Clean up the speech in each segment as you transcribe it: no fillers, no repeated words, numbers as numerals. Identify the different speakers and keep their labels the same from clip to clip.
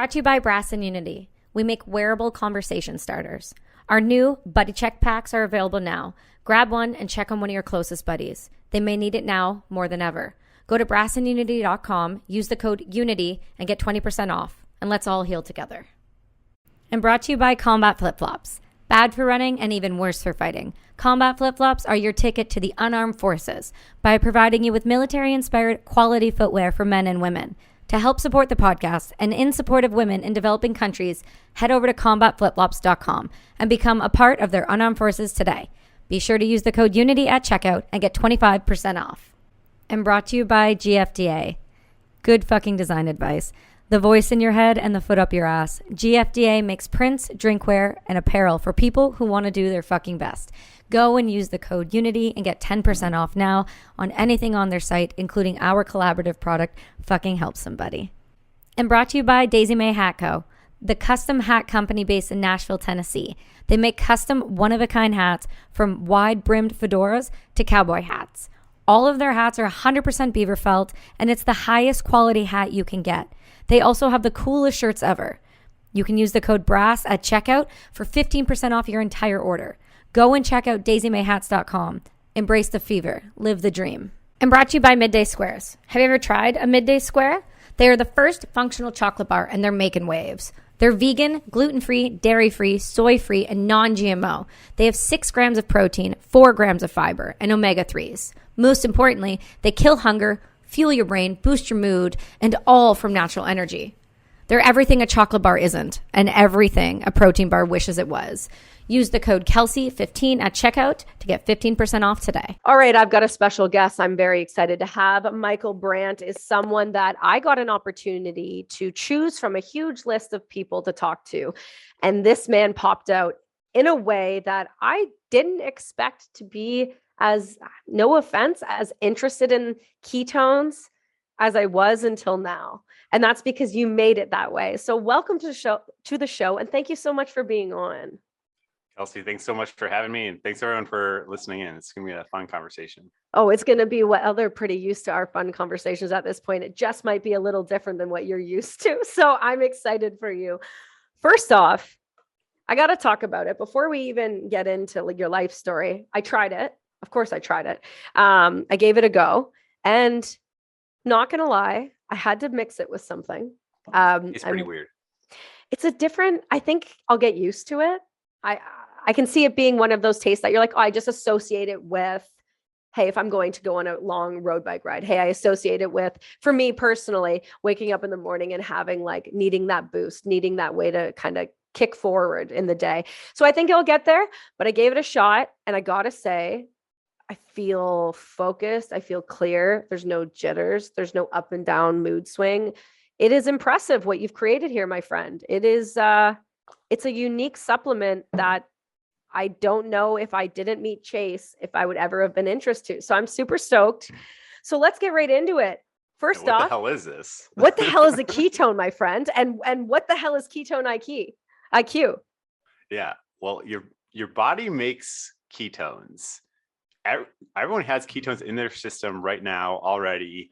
Speaker 1: brought to you by Brass and Unity. We make wearable conversation starters. Our new Buddy Check packs are available now. Grab one and check on one of your closest buddies. They may need it now more than ever. Go to brassandunity.com, use the code UNITY, and get 20% off. And let's all heal together. And brought to you by Combat Flip-Flops. Bad for running and even worse for fighting. Combat Flip-Flops are your ticket to the unarmed forces by providing you with military-inspired quality footwear for men and women. To help support the podcast and in support of women in developing countries, head over to combatflipflops.com and become a part of their unarmed forces today. Be sure to use the code UNITY at checkout and get 25% off. And brought to you by GFDA. Good fucking design advice. The voice in your head and the foot up your ass. GFDA makes prints, drinkware, and apparel for people who want to do their fucking best. Go and use the code UNITY and get 10% off now on anything on their site, including our collaborative product, Fucking Help Somebody. And brought to you by Daisy May Hat Co., the custom hat company based in Nashville, Tennessee. They make custom one-of-a-kind hats from wide-brimmed fedoras to cowboy hats. All of their hats are 100% beaver felt, and it's the highest quality hat you can get. They also have the coolest shirts ever. You can use the code BRASS at checkout for 15% off your entire order. Go and check out daisymayhats.com. Embrace the fever. Live the dream. And brought to you by Midday Squares. Have you ever tried a Midday Square? They are the first functional chocolate bar, and they're making waves. They're vegan, gluten-free, dairy-free, soy-free, and non-GMO. They have 6 grams of protein, 4 grams of fiber, and omega-3s. Most importantly, they kill hunger, fuel your brain, boost your mood, and all from natural energy. They're everything a chocolate bar isn't, and everything a protein bar wishes it was. Use the code Kelsey15 at checkout to get 15% off today.
Speaker 2: All right, I've got a special guest I'm very excited to have. Michael Brandt is someone that I got an opportunity to choose from a huge list of people to talk to. And this man popped out in a way that I didn't expect to be, as no offense, as interested in ketones as I was until now. And that's because you made it that way. So welcome to the show. And thank you so much for being on.
Speaker 3: Kelsey, thanks so much for having me. And thanks everyone for listening in. It's going to be a fun conversation.
Speaker 2: Oh, it's going to be they're pretty used to our fun conversations at this point. It just might be a little different than what you're used to. So I'm excited for you. First off, I got to talk about it before we even get into your life story. I tried it. Of course I tried it. I gave it a go, and not going to lie, I had to mix it with something.
Speaker 3: It's pretty weird.
Speaker 2: It's a different, I think I'll get used to it. I can see it being one of those tastes that you're like, oh, I just associate it with, hey, if I'm going to go on a long road bike ride, hey, I associate it with, for me personally, waking up in the morning and having needing that boost, needing that way to kind of kick forward in the day. So I think it'll get there, but I gave it a shot, and I got to say, I feel focused. I feel clear. There's no jitters. There's no up and down mood swing. It is impressive what you've created here, my friend. It is, it's a unique supplement that I don't know if I didn't meet Chase, if I would ever have been interested to. So I'm super stoked. So let's get right into it. First off,
Speaker 3: what the hell is this?
Speaker 2: What the hell is a ketone, my friend? And what the hell is Ketone IQ?
Speaker 3: Yeah. Well, your body makes ketones. Everyone has ketones in their system right now already,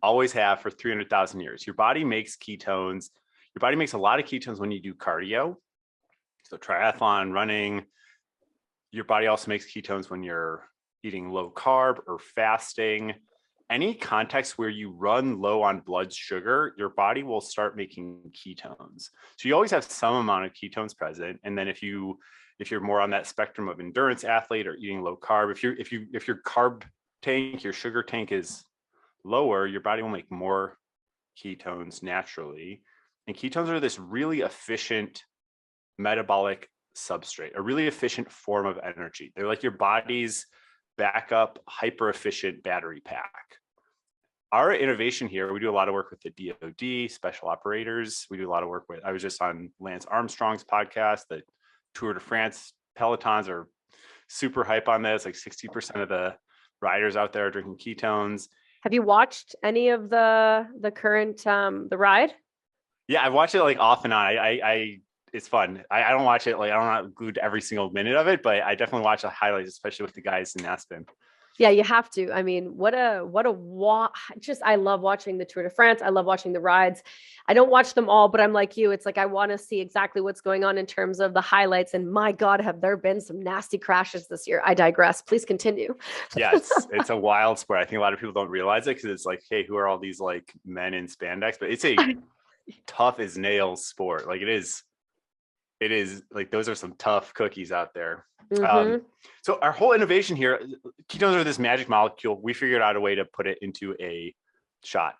Speaker 3: always have for 300,000 years. Your body makes ketones. Your body makes a lot of ketones when you do cardio. So triathlon, running. Your body also makes ketones when you're eating low carb or fasting. Any context where you run low on blood sugar, your body will start making ketones. So you always have some amount of ketones present. And then if you're more on that spectrum of endurance athlete or eating low carb, if your carb tank, your sugar tank is lower, your body will make more ketones naturally. And ketones are this really efficient metabolic substrate, a really efficient form of energy. They're like your body's backup, hyper efficient battery pack. Our innovation here, we do a lot of work with the DoD, special operators. We do a lot of work with, I was just on Lance Armstrong's podcast, the Tour de France Pelotons are super hype on this. Like 60% of the riders out there are drinking ketones.
Speaker 2: Have you watched any of the current, the ride?
Speaker 3: Yeah, I've watched it off and on. It's fun. I don't watch it. I'm not glued to every single minute of it, but I definitely watch the highlights, especially with the guys in Aspen.
Speaker 2: Yeah, you have to. I mean, just, I love watching the Tour de France. I love watching the rides. I don't watch them all, but I'm like you. It's like, I want to see exactly what's going on in terms of the highlights. And my God, have there been some nasty crashes this year? I digress. Please continue.
Speaker 3: Yeah, it's a wild sport. I think a lot of people don't realize it because it's like, hey, who are all these like men in spandex? But it's a tough as nails sport. Like it is like, those are some tough cookies out there.
Speaker 2: Mhm.
Speaker 3: So our whole innovation here, ketones are this magic molecule. We figured out a way to put it into a shot,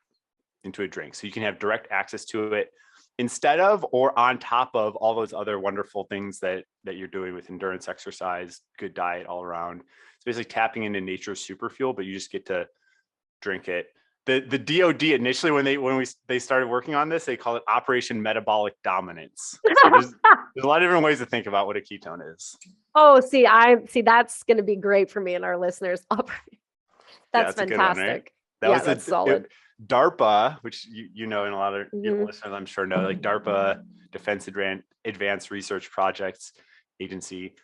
Speaker 3: into a drink. So you can have direct access to it instead of, or on top of all those other wonderful things that you're doing with endurance exercise, good diet all around. It's basically tapping into nature's super fuel, but you just get to drink it. The DOD initially, when they started working on this, they called it Operation Metabolic Dominance. So there's a lot of different ways to think about what a ketone is.
Speaker 2: Oh, see, that's going to be great for me and our listeners. That's
Speaker 3: a good one,
Speaker 2: fantastic.
Speaker 3: right? That was
Speaker 2: that's solid.
Speaker 3: DARPA, which you know, and a lot of
Speaker 2: Mhm.
Speaker 3: listeners I'm sure know, like DARPA, Defense Advanced Research Projects Agency.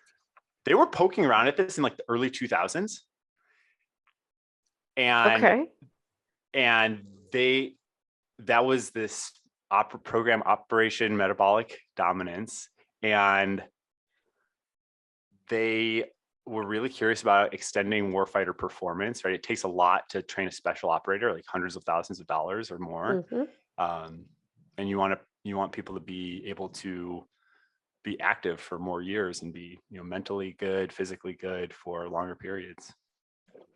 Speaker 3: They were poking around at this in like the early 2000s, and that was this program, Operation Metabolic Dominance, and they were really curious about extending warfighter performance, right? It takes a lot to train a special operator, like hundreds of thousands of dollars or more.
Speaker 2: Mhm.
Speaker 3: And you want people to be able to be active for more years and be, mentally good, physically good for longer periods.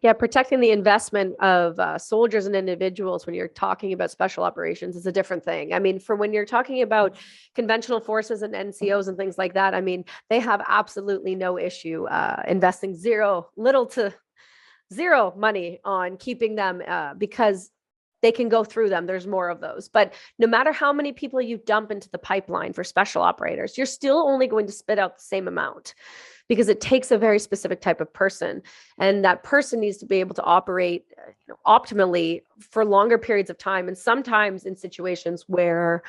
Speaker 2: Yeah, protecting the investment of soldiers and individuals when you're talking about special operations is a different thing. I mean, for when you're talking about conventional forces and NCOs and things like that, I mean, they have absolutely no issue investing little to zero money on keeping them because they can go through them. There's more of those. But no matter how many people you dump into the pipeline for special operators, you're still only going to spit out the same amount, because it takes a very specific type of person. And that person needs to be able to operate optimally for longer periods of time. And sometimes in situations where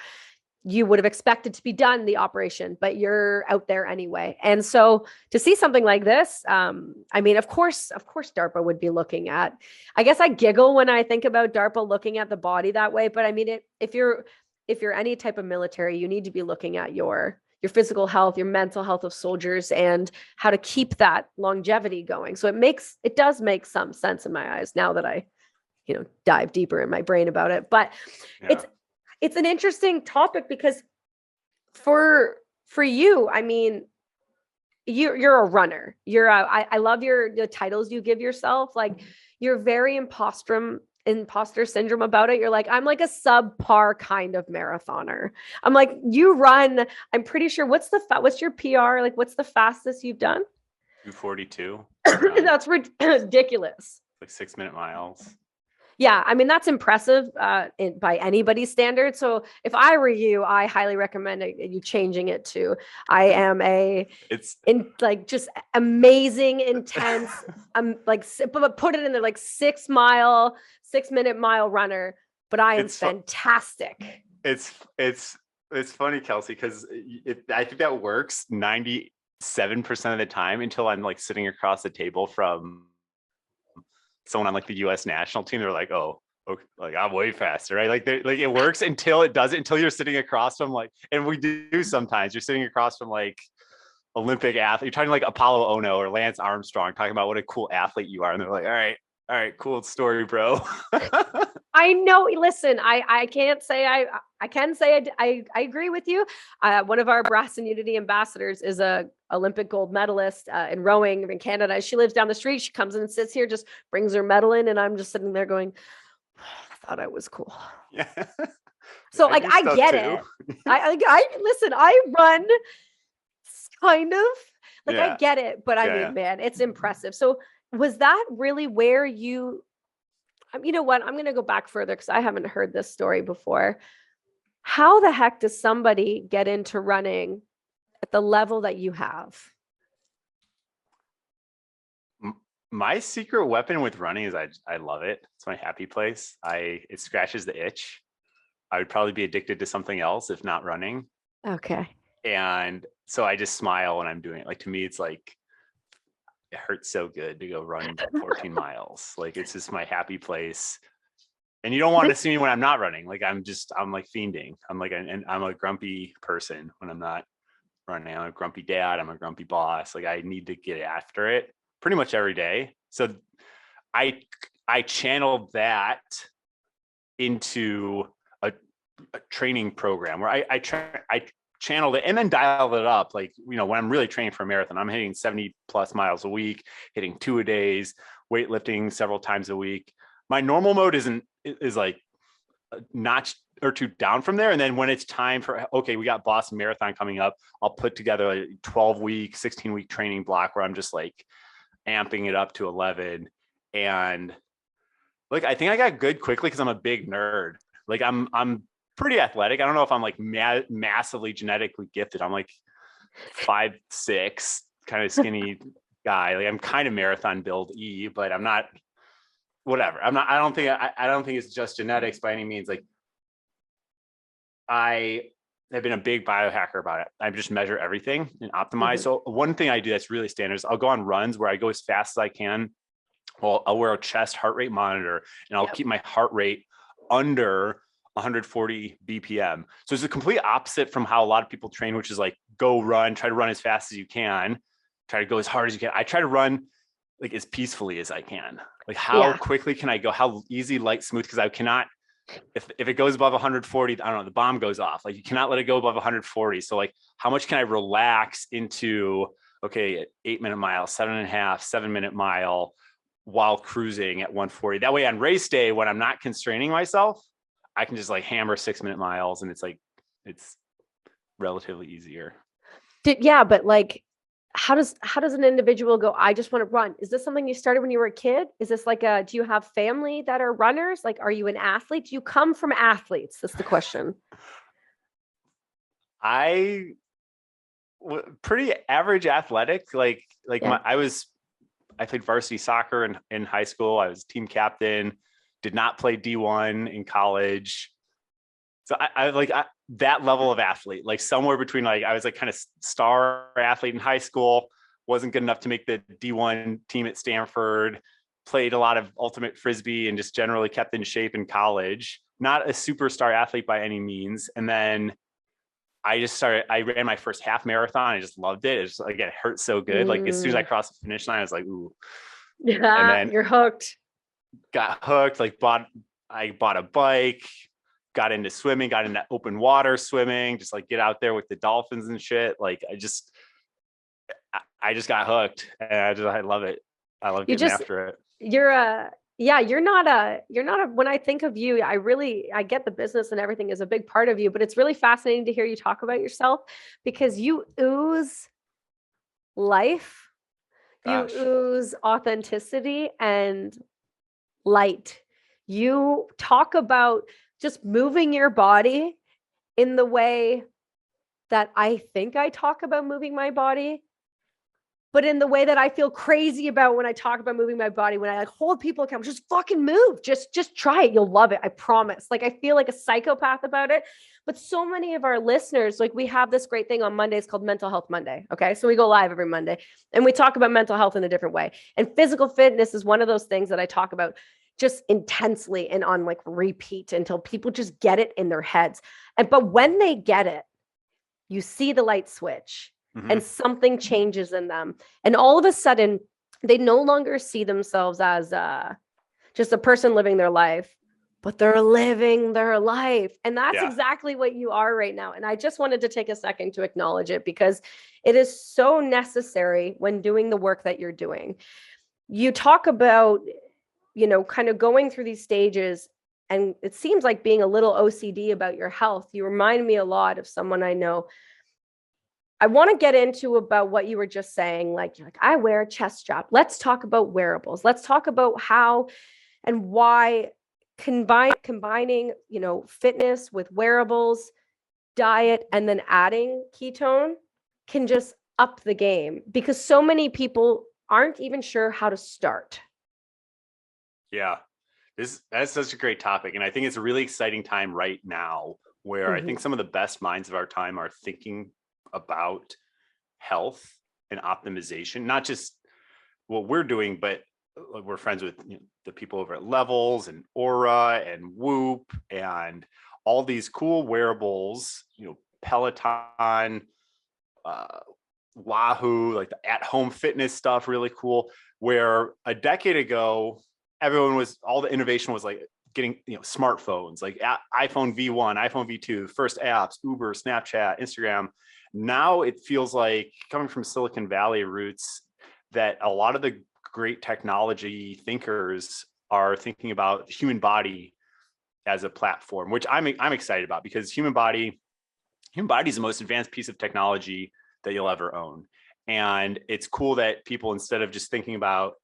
Speaker 2: you would have expected to be done the operation, but you're out there anyway. And so to see something like this, I mean, of course, DARPA would be looking at, I guess I giggle when I think about DARPA looking at the body that way. But I mean, if you're any type of military, you need to be looking at your physical health, your mental health of soldiers, and how to keep that longevity going. So it does make some sense in my eyes now that I, dive deeper in my brain about it. But
Speaker 3: Yeah.
Speaker 2: it's an interesting topic because for you, I mean, you're a runner. I love the titles you give yourself. Like, you're very imposter syndrome about it. You're like, I'm like a subpar kind of marathoner. I'm like, you run, I'm pretty sure, what's your PR? Like, what's the fastest you've done?
Speaker 3: 242.
Speaker 2: That's ridiculous.
Speaker 3: Like 6-minute miles.
Speaker 2: Yeah, I mean, that's impressive by anybody's standard. So if I were you, I highly recommend you changing it to, I am just amazing, intense, but put it in there, like 6-minute mile runner, but I am fantastic.
Speaker 3: It's funny, Kelsey, because I think that works 97% of the time until I'm like sitting across the table from someone on like the US national team. They're like, oh, okay, like I'm way faster, right? Like it works until it doesn't, until you're sitting across from and we do sometimes, you're sitting across from like Olympic athlete, you're talking like Apollo Ono or Lance Armstrong, talking about what a cool athlete you are. And they're like, all right, cool story, bro.
Speaker 2: I know. Listen, I can't say I can say I agree with you. One of our Brass and Unity ambassadors is a Olympic gold medalist in rowing in Canada. She lives down the street. She comes in and sits here, just brings her medal in, and I'm just sitting there going, I thought I was cool.
Speaker 3: Yeah.
Speaker 2: So I get it. I listen. I run kind of I get it, but I mean, man, it's impressive. So was that really where you know what? I'm going to go back further because I haven't heard this story before. How the heck does somebody get into running at the level that you have?
Speaker 3: My secret weapon with running is I love it. It's my happy place. It scratches the itch. I would probably be addicted to something else if not running.
Speaker 2: Okay.
Speaker 3: And so I just smile when I'm doing it. Like, to me, it's like, it hurts so good to go run 14 miles. Like, it's just my happy place. And you don't want to see me when I'm not running. Like, I'm like fiending. And I'm a grumpy person when I'm not running. I'm a grumpy dad. I'm a grumpy boss. Like, I need to get after it pretty much every day. So I channeled that into a training program where I channeled it and then dialed it up. Like, when I'm really training for a marathon, I'm hitting 70 plus miles a week, hitting 2-a-days, weightlifting several times a week. My normal mode is like a notch or two down from there. And then when it's time for, okay, we got Boston Marathon coming up, I'll put together a 12-week, 16-week training block where I'm just like amping it up to 11. And like, I think I got good quickly because I'm a big nerd. Like, I'm pretty athletic. I don't know if I'm like massively genetically gifted. I'm like 5'6", kind of skinny guy. Like, I'm kind of marathon build but I'm not, whatever. I don't think it's just genetics by any means. Like, I have been a big biohacker about it. I just measure everything and optimize.
Speaker 2: Mm-hmm.
Speaker 3: So one thing I do that's really standard is I'll go on runs where I go as fast as I can. Well, I'll wear a chest heart rate monitor and I'll keep my heart rate under 140 BPM. So it's a complete opposite from how a lot of people train, which is like, go run, try to run as fast as you can, try to go as hard as you can. I try to run like as peacefully as I can. Like, how quickly can I go? How easy, light, smooth? Because I cannot, if it goes above 140, I don't know, the bomb goes off. Like, you cannot let it go above 140. So like, how much can I relax into, okay, 8-minute mile, 7.5, 7-minute mile while cruising at 140. That way on race day, when I'm not constraining myself, I can just like hammer 6-minute miles and it's relatively easier.
Speaker 2: But like, how does an individual go, I just want to run? Is this something you started when you were a kid? Is this like do you have family that are runners? Like, are you an athlete? Do you come from athletes? That's the question.
Speaker 3: I pretty average athletic. I played varsity soccer in high school. I was team captain, did not play D1 in college. So I that level of athlete, like somewhere between, like, I was like kind of star athlete in high school, wasn't good enough to make the D1 team at Stanford, played a lot of ultimate Frisbee and just generally kept in shape in college. Not a superstar athlete by any means. And then I ran my first half marathon. I just loved it. It's again, it hurt so good. Like, as soon as I crossed the finish line, I was like, ooh.
Speaker 2: Yeah, and then you're hooked.
Speaker 3: Got hooked, I bought a bike, got into swimming, got into open water swimming, just like get out there with the dolphins and shit. Like, I just got hooked and I love it. I love getting after it. You're
Speaker 2: not when I think of you, I get the business and everything is a big part of you, but it's really fascinating to hear you talk about yourself because you ooze life.
Speaker 3: Gosh.
Speaker 2: You ooze authenticity and light. You talk about just moving your body in the way that I think I talk about moving my body, but in the way that I feel crazy about when I talk about moving my body, when I like hold people accountable, just fucking move, just try it. You'll love it. I promise. Like, I feel like a psychopath about it, but so many of our listeners, like, we have this great thing on Mondays called Mental Health Monday. Okay. So we go live every Monday and we talk about mental health in a different way. And physical fitness is one of those things that I talk about just intensely and on like repeat until people just get it in their heads. But when they get it, you see the light switch. Mm-hmm. And something changes in them. And all of a sudden, they no longer see themselves as just a person living their life, but they're living their life. And that's exactly what you are right now. And I just wanted to take a second to acknowledge it because it is so necessary when doing the work that you're doing. You talk about, kind of going through these stages, and it seems like being a little OCD about your health. You remind me a lot of someone I know. I want to get into about what you were just saying. Like, you're like, I wear a chest strap. Let's talk about wearables. Let's talk about how and why combining, fitness with wearables, diet, and then adding ketone can just up the game because so many people aren't even sure how to start.
Speaker 3: Yeah, that's such a great topic. And I think it's a really exciting time right now where I think some of the best minds of our time are thinking about health and optimization, not just what we're doing, but we're friends with the people over at Levels and Aura and Whoop and all these cool wearables, Peloton, Wahoo, like the at-home fitness stuff, really cool. Where a decade ago, all the innovation was like getting, smartphones, like iPhone V1, iPhone V2, first apps, Uber, Snapchat, Instagram. Now it feels like, coming from Silicon Valley roots, that a lot of the great technology thinkers are thinking about the human body as a platform, which I'm excited about, because human body is the most advanced piece of technology that you'll ever own. And it's cool that people, instead of just thinking about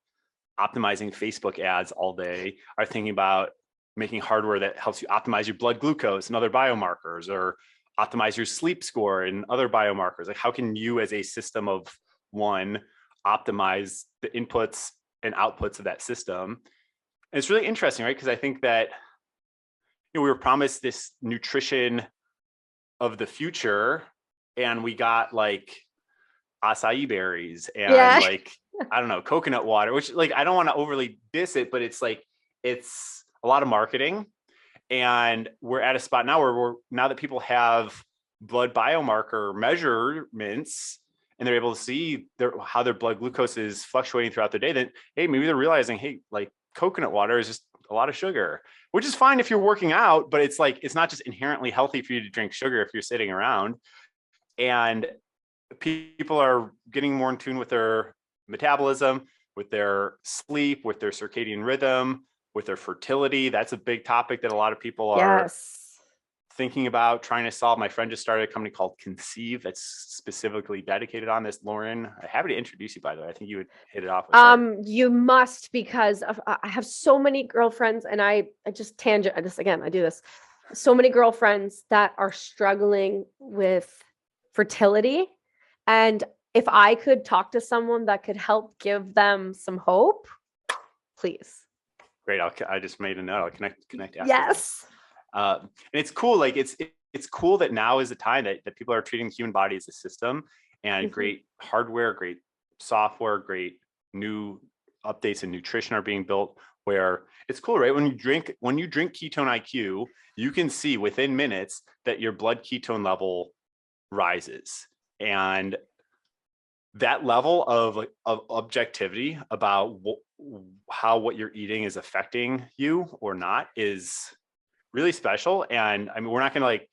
Speaker 3: optimizing Facebook ads all day, are thinking about making hardware that helps you optimize your blood glucose and other biomarkers, or optimize your sleep score and other biomarkers. Like, how can you, as a system of one, optimize the inputs and outputs of that system? And it's really interesting, right? Because I think that we were promised this nutrition of the future, and we got like acai berries and like, I don't know, coconut water, which, like, I don't want to overly diss it, but it's like, it's a lot of marketing. And we're at a spot now where now that people have blood biomarker measurements, and they're able to see how their blood glucose is fluctuating throughout the day, then, hey, maybe they're realizing, hey, like, coconut water is just a lot of sugar, which is fine if you're working out, but it's like, it's not just inherently healthy for you to drink sugar if you're sitting around. And people are getting more in tune with their metabolism, with their sleep, with their circadian rhythm, with their fertility. That's a big topic that a lot of people are thinking about, trying to solve. My friend just started a company called Conceive that's specifically dedicated on this. Lauren, I'm happy to introduce you, by the way. I think you would hit it off with her.
Speaker 2: You must, because I have so many girlfriends, and I just tangent. I do this. So many girlfriends that are struggling with fertility. And if I could talk to someone that could help give them some hope, please.
Speaker 3: Great. I just made a note. I'll connect after.
Speaker 2: Yes.
Speaker 3: And it's cool. Like, it's cool that now is the time that people are treating the human body as a system, and great hardware, great software, great new updates and nutrition are being built, where it's cool, right? When you drink Ketone IQ, you can see within minutes that your blood ketone level rises. And that level of objectivity about how what you're eating is affecting you or not is really special. And I mean, we're not going to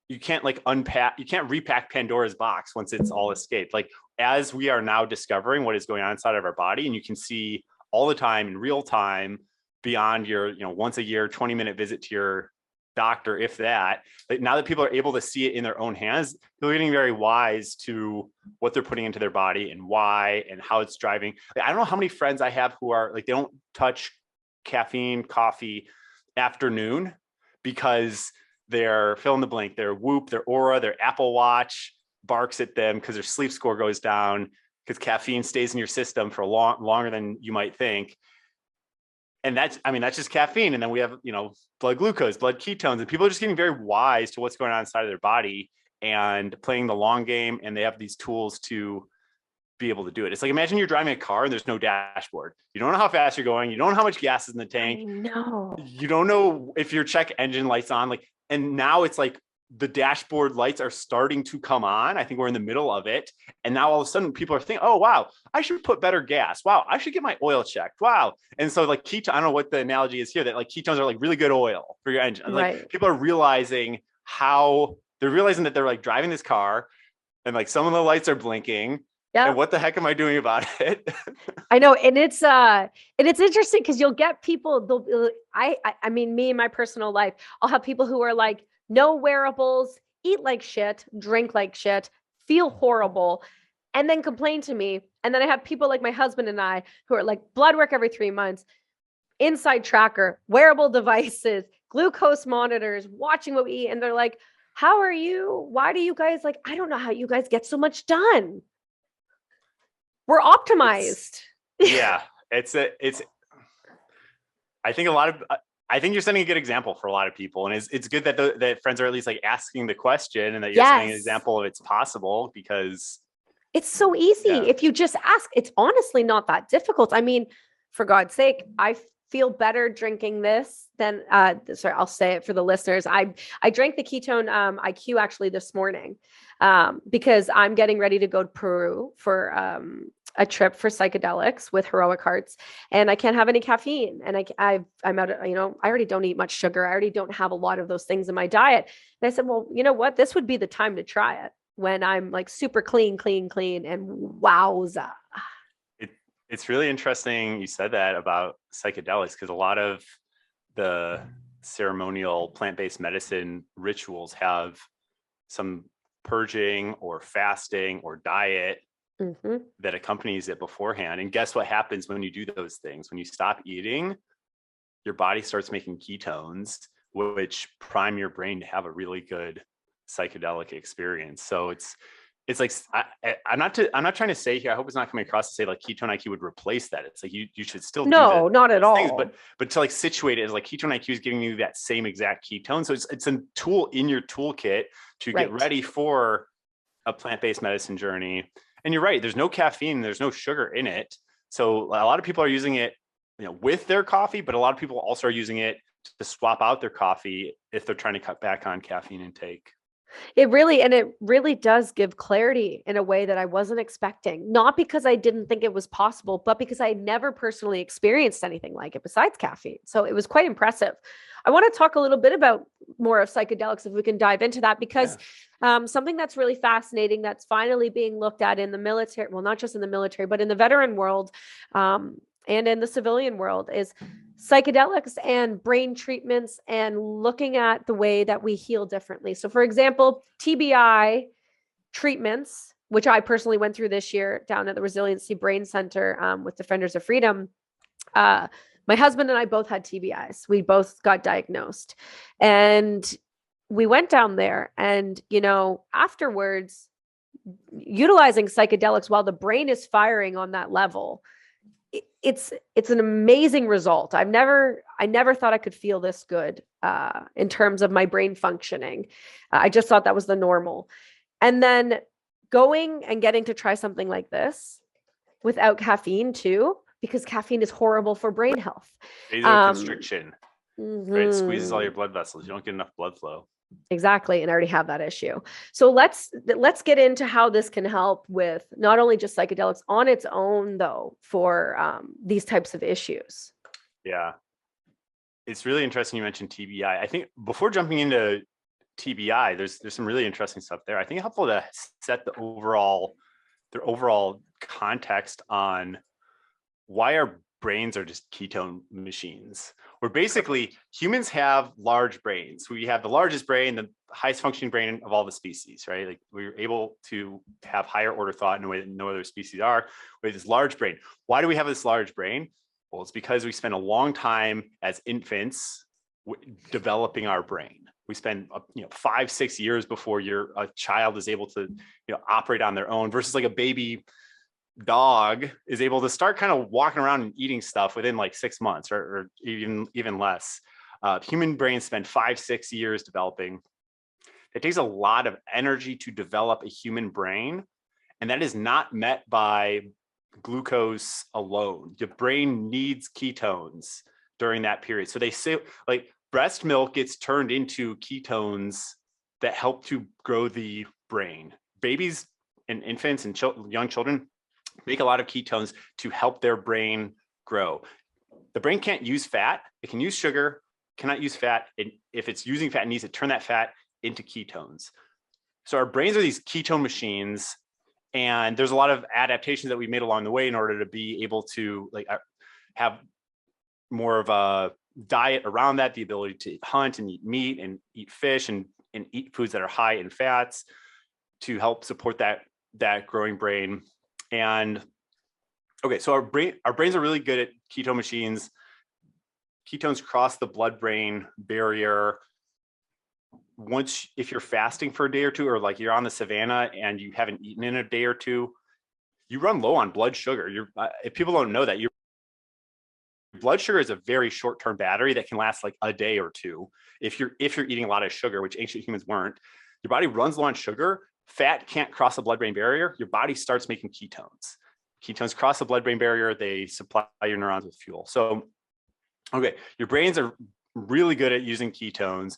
Speaker 3: you can't repack Pandora's box once it's all escaped. Like, as we are now discovering what is going on inside of our body, and you can see all the time in real time, beyond your, once a year, 20-minute visit to your doctor, if that, like, now that people are able to see it in their own hands, they're getting very wise to what they're putting into their body and why, and how it's driving. Like, I don't know how many friends I have who are like, they don't touch caffeine, coffee afternoon, because they're fill in the blank, their Whoop, their Aura, their Apple Watch barks at them because their sleep score goes down, because caffeine stays in your system for longer than you might think. And that's just caffeine. And then we have, blood glucose, blood ketones, and people are just getting very wise to what's going on inside of their body and playing the long game. And they have these tools to be able to do it. It's like, imagine you're driving a car and there's no dashboard. You don't know how fast you're going. You don't know how much gas is in the tank.
Speaker 2: No.
Speaker 3: You don't know if your check engine light's on. Like, and now it's like the dashboard lights are starting to come on. I think we're in the middle of it. And now all of a sudden people are thinking, oh, wow, I should put better gas. Wow, I should get my oil checked. Wow. And so, like, ketone, I don't know what the analogy is here, that like ketones are like really good oil for your engine.
Speaker 2: Right.
Speaker 3: Like, people are realizing that they're like driving this car and like some of the lights are blinking. Yeah. And what the heck am I doing about it?
Speaker 2: I know. And it's interesting because you'll get people, I mean, me in my personal life, I'll have people who are like, no wearables, eat like shit, drink like shit, feel horrible, and then complain to me. And then I have people like my husband and I who are like, blood work every 3 months, inside tracker, wearable devices, glucose monitors, watching what we eat. And they're like, how are you? Why do you guys I don't know how you guys get so much done. We're optimized.
Speaker 3: I think you're setting a good example for a lot of people. And it's good that that friends are at least like asking the question, and that you're setting an example of it's possible, because
Speaker 2: It's so easy.
Speaker 3: Yeah.
Speaker 2: If you just ask, it's honestly not that difficult. I mean, for God's sake, I feel better drinking this than, sorry, I'll say it for the listeners. I drank the Ketone IQ actually this morning because I'm getting ready to go to Peru for a trip for Psychedelics with Heroic Hearts, and I can't have any caffeine. And I'm out of, I already don't eat much sugar. I already don't have a lot of those things in my diet. And I said, well, you know what? This would be the time to try it when I'm like super clean, and wowza.
Speaker 3: It's really interesting you said that about psychedelics, because a lot of the ceremonial plant-based medicine rituals have some purging or fasting or diet that accompanies it beforehand. And guess what happens when you do those things? When you stop eating, your body starts making ketones, which prime your brain to have a really good psychedelic experience. So it's like, I'm not trying to say here, I hope it's not coming across to say like Ketone IQ would replace that. It's like you should still
Speaker 2: no, not at all.
Speaker 3: Things, but to like situate it as like Ketone IQ is giving you that same exact ketone. So it's a tool in your toolkit to get ready for a plant-based medicine journey. And you're right, there's no caffeine, there's no sugar in it. So a lot of people are using it, with their coffee, but a lot of people also are using it to swap out their coffee if they're trying to cut back on caffeine intake.
Speaker 2: It really does give clarity in a way that I wasn't expecting, not because I didn't think it was possible, but because I had never personally experienced anything like it besides caffeine. So it was quite impressive. I want to talk a little bit about more of psychedelics, if we can dive into that, because something that's really fascinating that's finally being looked at in the military, well, not just in the military, but in the veteran world, and in the civilian world, is psychedelics and brain treatments and looking at the way that we heal differently. So for example, TBI treatments, which I personally went through this year down at the Resiliency Brain Center with Defenders of Freedom. My husband and I both had TBIs. We both got diagnosed, and we went down there, and, afterwards, utilizing psychedelics while the brain is firing on that level, it's an amazing result. I never thought I could feel this good in terms of my brain functioning. I just thought that was the normal. And then going and getting to try something like this without caffeine too, because caffeine is horrible for brain health.
Speaker 3: Vasoconstriction, right? It squeezes all your blood vessels. You don't get enough blood flow.
Speaker 2: Exactly. And I already have that issue. So let's get into how this can help with not only just psychedelics on its own, though, for these types of issues.
Speaker 3: Yeah. It's really interesting you mentioned TBI. I think before jumping into TBI, there's some really interesting stuff there. I think it's helpful to set their overall context on why our brains are just ketone machines. Where basically humans have large brains. We have the largest brain, the highest functioning brain of all the species, right? Like we're able to have higher order thought in a way that no other species are. We have this large brain. Why do we have this large brain? Well, it's because we spend a long time as infants developing our brain. We spend 5-6 years before a child is able to operate on their own, versus like a baby dog is able to start kind of walking around and eating stuff within like 6 months or even less. Human brains spend 5-6 years developing. It takes a lot of energy to develop a human brain, and that is not met by glucose alone. The brain needs ketones during that period. So they say like breast milk gets turned into ketones that help to grow the brain. Babies and infants and young children make a lot of ketones to help their brain grow. The brain can't use fat. It can use sugar, cannot use fat. And if it's using fat, it needs to turn that fat into ketones. So our brains are these ketone machines, and there's a lot of adaptations that we made along the way in order to be able to have more of a diet around that, the ability to hunt and eat meat and eat fish and eat foods that are high in fats to help support that growing brain. And okay, so our brains are really good at ketone machines. Ketones cross the blood-brain barrier. If you're fasting for a day or two, or like you're on the savannah and you haven't eaten in a day or two, you run low on blood sugar. If people don't know that, your blood sugar is a very short-term battery that can last like a day or two. If you're eating a lot of sugar, which ancient humans weren't, your body runs low on sugar fat can't cross the blood-brain barrier, your body starts making ketones. Ketones cross the blood-brain barrier, they supply your neurons with fuel. So, okay, your brains are really good at using ketones.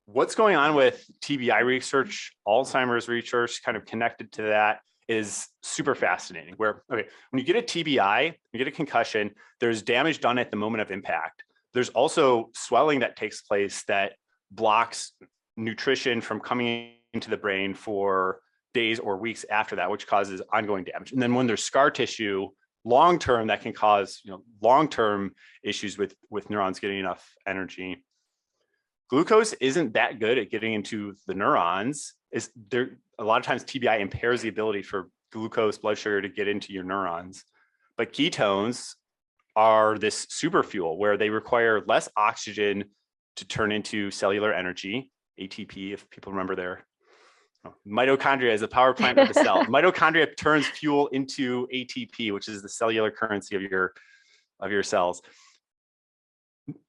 Speaker 3: What's going on with TBI research, Alzheimer's research, kind of connected to that, is super fascinating. Where, okay, when you get a TBI, you get a concussion, there's damage done at the moment of impact. There's also swelling that takes place that blocks nutrition from coming into the brain for days or weeks after that, which causes ongoing damage. And then when there's scar tissue, long-term, that can cause, long-term issues with neurons getting enough energy. Glucose isn't that good at getting into the neurons. A lot of times TBI impairs the ability for glucose, blood sugar, to get into your neurons. But ketones are this super fuel where they require less oxygen to turn into cellular energy, ATP, if people remember their mitochondria is the power plant of the cell. Mitochondria turns fuel into ATP, which is the cellular currency of your cells.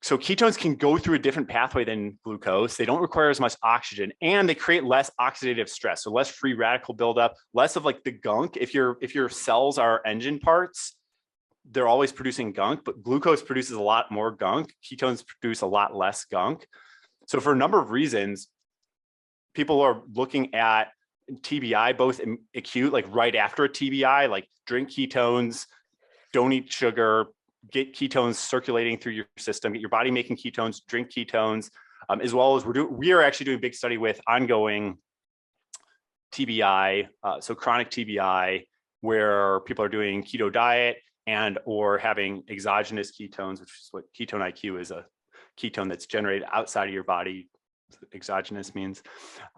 Speaker 3: So ketones can go through a different pathway than glucose. They don't require as much oxygen, and they create less oxidative stress. So less free radical buildup, less of like the gunk. If your cells are engine parts, they're always producing gunk, but glucose produces a lot more gunk. Ketones produce a lot less gunk. So for a number of reasons, people are looking at TBI, both acute, like right after a TBI, like drink ketones, don't eat sugar, get ketones circulating through your system, get your body making ketones, drink ketones, as well as we are actually doing a big study with ongoing TBI, so chronic TBI, where people are doing keto diet and or having exogenous ketones, which is what Ketone Iq is, a ketone that's generated outside of your body. Exogenous means.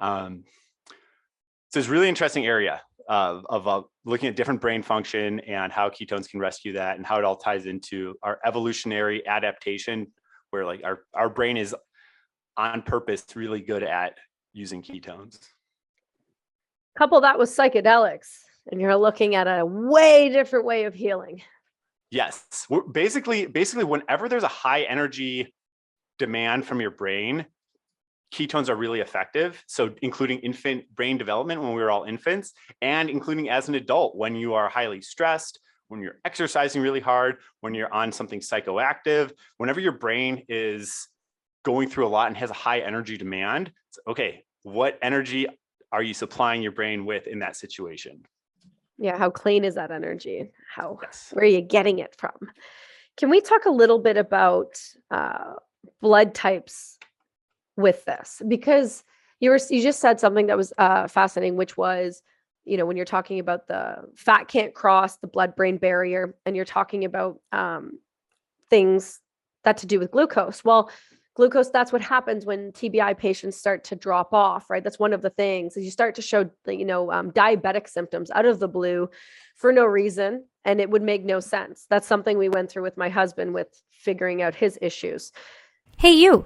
Speaker 3: So it's a really interesting area of looking at different brain function and how ketones can rescue that, and how it all ties into our evolutionary adaptation, where like our brain is on purpose really good at using ketones.
Speaker 2: Couple that with psychedelics, and you're looking at a way different way of healing.
Speaker 3: Yes, we're basically whenever there's a high energy demand from your brain, ketones are really effective. So including infant brain development when we were all infants, and including as an adult when you are highly stressed, when you're exercising really hard, when you're on something psychoactive, whenever your brain is going through a lot and has a high energy demand, it's okay, what energy are you supplying your brain with in that situation?
Speaker 2: Yeah, how clean is that energy?
Speaker 3: Yes.
Speaker 2: Where are you getting it from? Can we talk a little bit about blood types with this? Because you just said something that was fascinating, which was, when you're talking about the fat can't cross the blood-brain barrier, and you're talking about things that to do with glucose. Well, glucose, that's what happens when TBI patients start to drop off, right? That's one of the things, is you start to show, diabetic symptoms out of the blue for no reason. And it would make no sense. That's something we went through with my husband with figuring out his issues.
Speaker 1: Hey, you.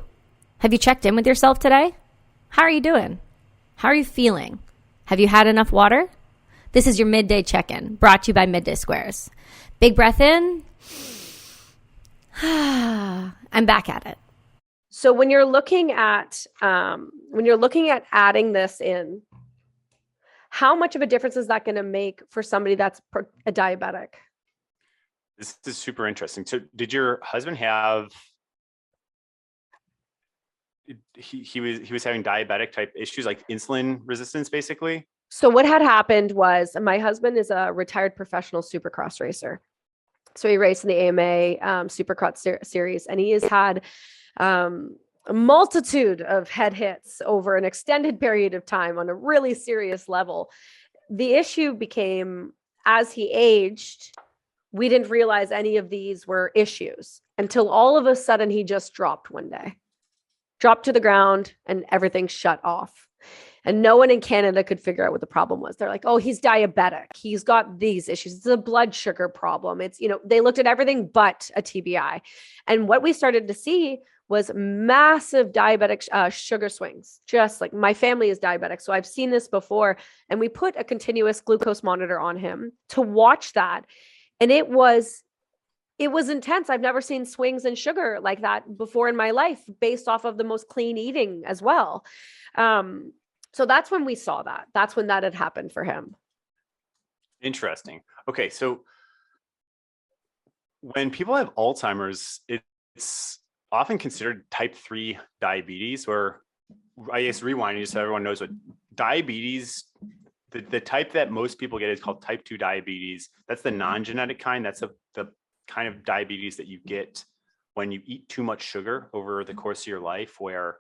Speaker 1: Have you checked in with yourself today? How are you doing? How are you feeling? Have you had enough water? This is your midday check-in, brought to you by Midday Squares. Big breath in. I'm back at it.
Speaker 2: So when you're looking at adding this in, how much of a difference is that going to make for somebody that's a diabetic?
Speaker 3: This is super interesting. So did your husband have, he was having diabetic type issues, like insulin resistance, basically?
Speaker 2: So what had happened was, my husband is a retired professional supercross racer. So he raced in the AMA Supercross series, and he has had a multitude of head hits over an extended period of time on a really serious level. The issue became, as he aged, we didn't realize any of these were issues until all of a sudden he just dropped one day, dropped to the ground, and everything shut off. And no one in Canada could figure out what the problem was. They're like, oh, he's diabetic. He's got these issues. It's a blood sugar problem. It's, they looked at everything but a TBI. And what we started to see was massive diabetic sugar swings. Just like, my family is diabetic, so I've seen this before. And we put a continuous glucose monitor on him to watch that. And it was intense. I've never seen swings in sugar like that before in my life, based off of the most clean eating as well. So that's when we saw that. That's when that had happened for him.
Speaker 3: Interesting. Okay, so when people have Alzheimer's, it's often considered type 3 diabetes, or I guess rewinding just so everyone knows what diabetes, the type that most people get is called type 2 diabetes. That's the non-genetic kind. That's the kind of diabetes that you get when you eat too much sugar over the course of your life, where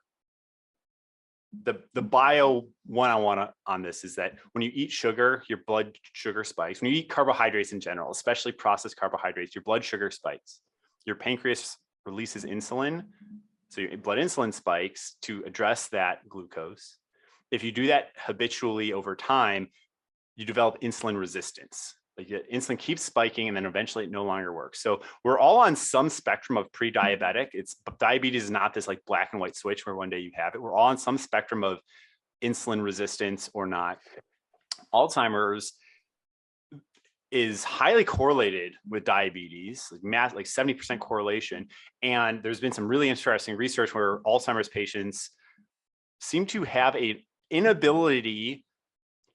Speaker 3: the bio one-on-one on this is that when you eat sugar, your blood sugar spikes. When you eat carbohydrates in general, especially processed carbohydrates, your blood sugar spikes. Your pancreas releases insulin, so your blood insulin spikes to address that glucose. If you do that habitually over time, you develop insulin resistance. Like insulin keeps spiking and then eventually it no longer works. So we're all on some spectrum of pre-diabetic. Diabetes is not this like black and white switch where one day you have it. We're all on some spectrum of insulin resistance or not. Alzheimer's is highly correlated with diabetes, like 70% correlation. And there's been some really interesting research where Alzheimer's patients seem to have an inability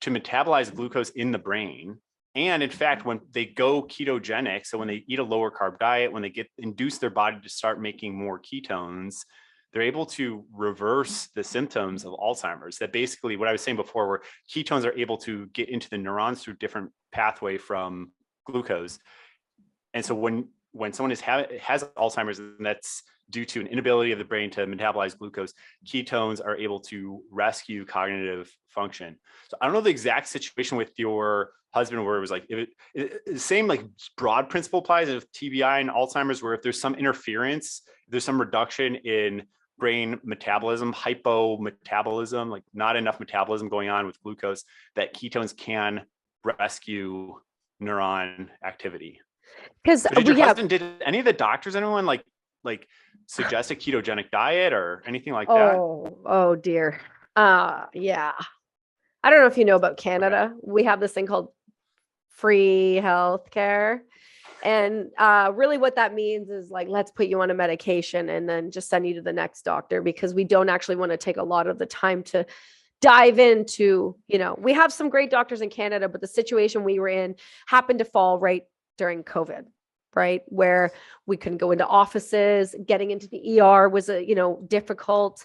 Speaker 3: to metabolize glucose in the brain. And in fact, when they go ketogenic, so when they eat a lower carb diet, when they induce their body to start making more ketones, they're able to reverse the symptoms of Alzheimer's. That basically what I was saying before, where ketones are able to get into the neurons through different pathway from glucose. And so when someone has Alzheimer's, and that's due to an inability of the brain to metabolize glucose, ketones are able to rescue cognitive function. So I don't know the exact situation with your husband where it was like, the same like broad principle applies with TBI and Alzheimer's, where if there's some interference, there's some reduction in brain metabolism, hypometabolism, like not enough metabolism going on with glucose, that ketones can rescue neuron activity.
Speaker 2: Because
Speaker 3: did your husband, did any of the doctors, anyone like suggest a ketogenic diet or anything like that?
Speaker 2: Oh dear. Yeah. I don't know if you know about Canada. Okay. We have this thing called free healthcare. And really what that means is like, let's put you on a medication and then just send you to the next doctor, because we don't actually want to take a lot of the time to dive into, we have some great doctors in Canada, but the situation we were in happened to fall right during COVID, right? Where we couldn't go into offices, getting into the ER was, difficult.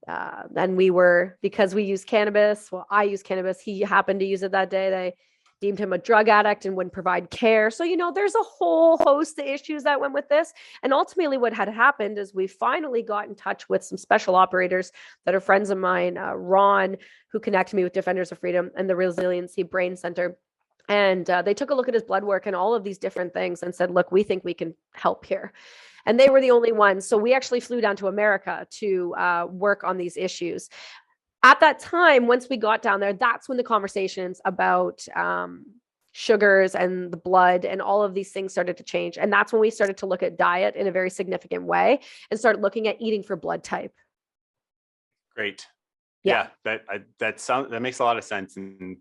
Speaker 2: And because we use cannabis, I use cannabis. He happened to use it that day. They deemed him a drug addict and wouldn't provide care. So, there's a whole host of issues that went with this. And ultimately what had happened is we finally got in touch with some special operators that are friends of mine, Ron, who connected me with Defenders of Freedom and the Resiliency Brain Center. And they took a look at his blood work and all of these different things and said, look, we think we can help here. And they were the only ones. So we actually flew down to America to work on these issues. At that time, once we got down there, that's when the conversations about sugars and the blood and all of these things started to change. And that's when we started to look at diet in a very significant way and started looking at eating for blood type.
Speaker 3: Great. Yeah, that makes a lot of sense. And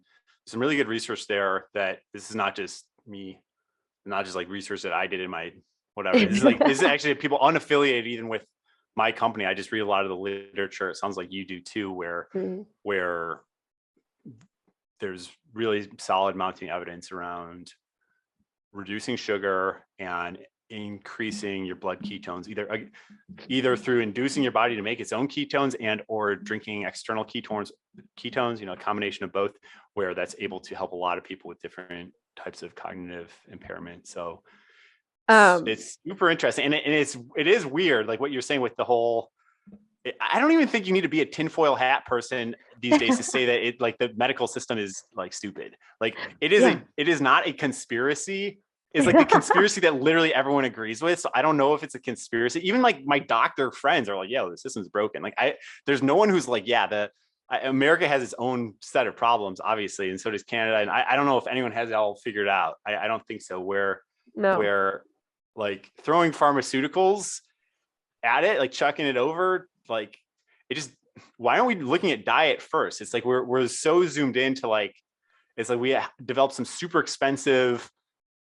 Speaker 3: some really good research there, that this is not just me, not just like research that I did in my whatever. This is actually people unaffiliated even with my company. I just read a lot of the literature. It sounds like you do too, where there's really solid mounting evidence around reducing sugar and increasing your blood ketones, either through inducing your body to make its own ketones and or drinking external ketones, a combination of both, where that's able to help a lot of people with different types of cognitive impairment. So it's super interesting. And it is weird, like what you're saying with the whole, I don't even think you need to be a tinfoil hat person these days to say that the medical system is like stupid. Like it is not a conspiracy. It's like the conspiracy that literally everyone agrees with. So I don't know if it's a conspiracy. Even like my doctor friends are like, yeah, the system's broken. Like there's no one who's like, yeah, America has its own set of problems, obviously. And so does Canada. And I don't know if anyone has it all figured out. I don't think so. Where like throwing pharmaceuticals at it, like chucking it over, like it just, why aren't we looking at diet first? It's like, we're so zoomed into like, it's like we developed some super expensive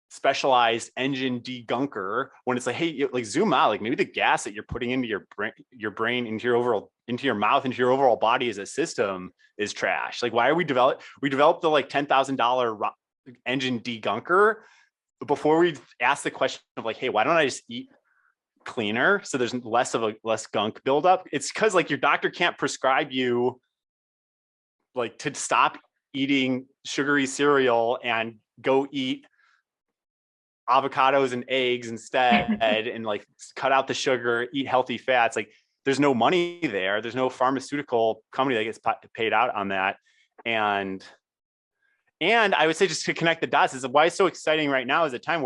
Speaker 3: specialized engine degunker, when it's like, hey, like zoom out, like maybe the gas that you're putting into your brain, into your mouth, into your overall body as a system is trash. Like, why are we developed the like $10,000 engine degunker before we ask the question of like, hey, why don't I just eat cleaner so there's less gunk buildup? It's because like your doctor can't prescribe you like to stop eating sugary cereal and go eat avocados and eggs instead and like cut out the sugar, eat healthy fats. Like there's no money there. There's no pharmaceutical company that gets paid out on that. And I would say, just to connect the dots, is why it's so exciting right now is a time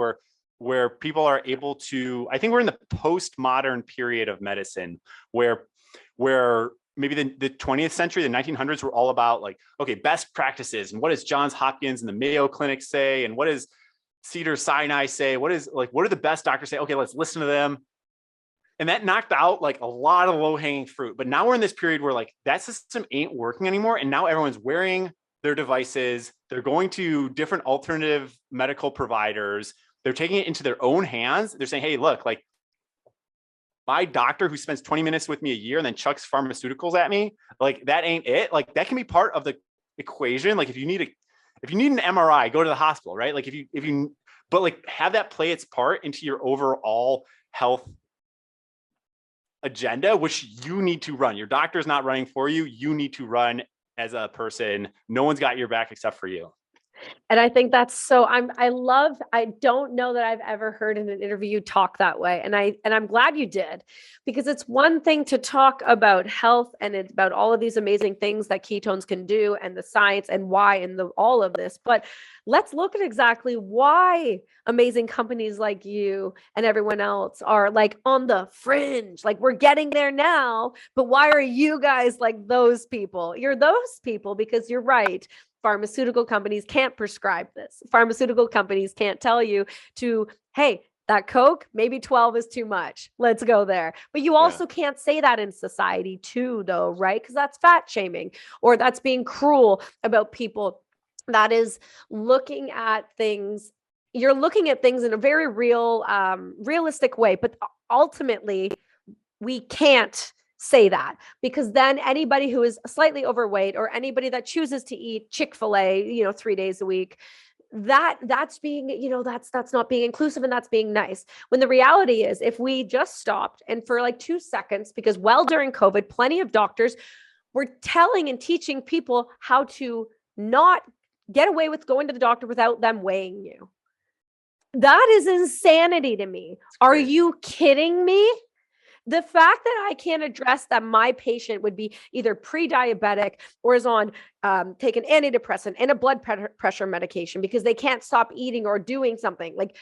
Speaker 3: where people are able to, I think we're in the postmodern period of medicine where maybe the 20th century, the 1900s were all about like, okay, best practices. And what does Johns Hopkins and the Mayo Clinic say? And what does Cedars-Sinai say? What do the best doctors say? Okay, let's listen to them. And that knocked out like a lot of low-hanging fruit. But now we're in this period where like that system ain't working anymore. And now everyone's wearing their devices. They're going to different alternative medical providers. They're taking it into their own hands. They're saying, hey, look, like my doctor who spends 20 minutes with me a year and then chucks pharmaceuticals at me, like that ain't it. Like that can be part of the equation. Like if you need an MRI, go to the hospital, right? Like but like have that play its part into your overall health agenda, which you need to run. Your doctor's not running for you. You need to run as a person. No one's got your back except for you.
Speaker 2: And I think that's so, I don't know that I've ever heard in an interview talk that way. And I'm glad you did, because it's one thing to talk about health and it's about all of these amazing things that ketones can do and the science and why and all of this. But let's look at exactly why amazing companies like you and everyone else are like on the fringe. Like we're getting there now, but why are you guys like those people? You're those people because you're right. Pharmaceutical companies can't prescribe this. Pharmaceutical companies can't tell you to, hey, that Coke, maybe 12 is too much. Let's go there. But you also can't say that in society too, though, right? Because that's fat shaming, or that's being cruel about people. That is looking at things. You're looking at things in a very realistic way. But ultimately, we can't say that, because then anybody who is slightly overweight or anybody that chooses to eat Chick-fil-A, 3 days a week, that's being, that's not being inclusive, and that's being nice. When the reality is, if we just stopped and for like 2 seconds, because during COVID, plenty of doctors were telling and teaching people how to not get away with going to the doctor without them weighing you. That is insanity to me. Are you kidding me? The fact that I can't address that my patient would be either pre-diabetic or is on take an antidepressant and a blood pressure medication because they can't stop eating or doing something. Like,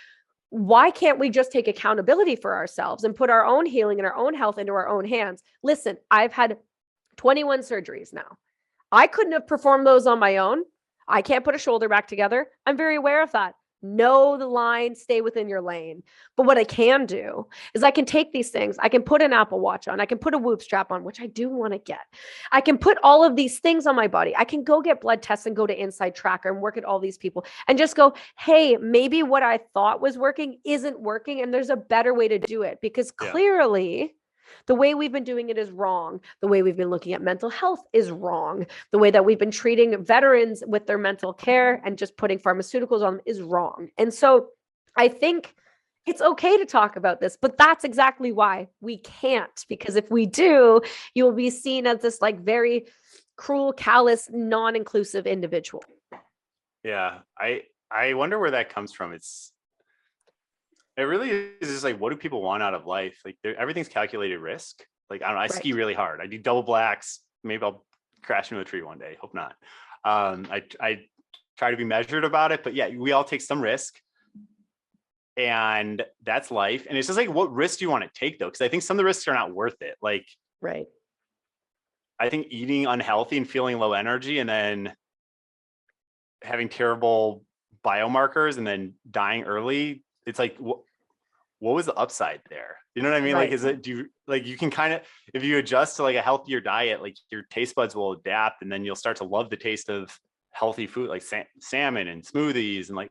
Speaker 2: why can't we just take accountability for ourselves and put our own healing and our own health into our own hands? Listen, I've had 21 surgeries now. I couldn't have performed those on my own. I can't put a shoulder back together. I'm very aware of that. Know the line, stay within your lane. But what I can do is I can take these things. I can put an Apple Watch on. I can put a Whoop strap on, which I do want to get. I can put all of these things on my body. I can go get blood tests and go to Inside Tracker and work at all these people and just go, hey, maybe what I thought was working isn't working. And there's a better way to do it, because clearly the way we've been doing it is wrong. The way we've been looking at mental health is wrong. The way that we've been treating veterans with their mental care and just putting pharmaceuticals on them is wrong. And so I think it's okay to talk about this, but that's exactly why we can't, because if we do, you will be seen as this like very cruel, callous, non-inclusive individual.
Speaker 3: Yeah. I wonder where that comes from. It really is just like, what do people want out of life? Like everything's calculated risk. Like, I don't know, I ski really hard. I do double blacks. Maybe I'll crash into a tree one day. Hope not. I try to be measured about it, but yeah, we all take some risk, and that's life. And it's just like, what risk do you want to take though? Because I think some of the risks are not worth it. Like,
Speaker 2: right.
Speaker 3: I think eating unhealthy and feeling low energy and then having terrible biomarkers and then dying early, it's like, what was the upside there? You know what I mean?
Speaker 2: Right.
Speaker 3: Like, you can kind of, if you adjust to like a healthier diet, like your taste buds will adapt, and then you'll start to love the taste of healthy food like salmon and smoothies, and like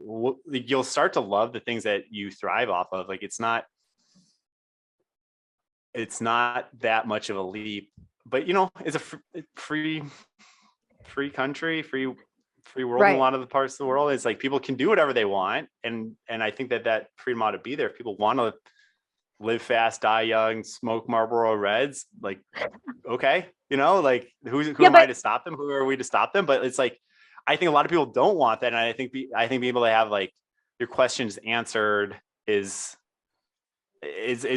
Speaker 3: you'll start to love the things that you thrive off of. Like it's not that much of a leap, but you know, it's a free country, free world in a lot of the parts of the world. It's like people can do whatever they want, and I think that freedom ought to be there. If people want to live fast, die young, smoke Marlboro Reds, like okay, you know, like who am I to stop them? Who are we to stop them? But it's like I think a lot of people don't want that, and I think being able to have like your questions answered is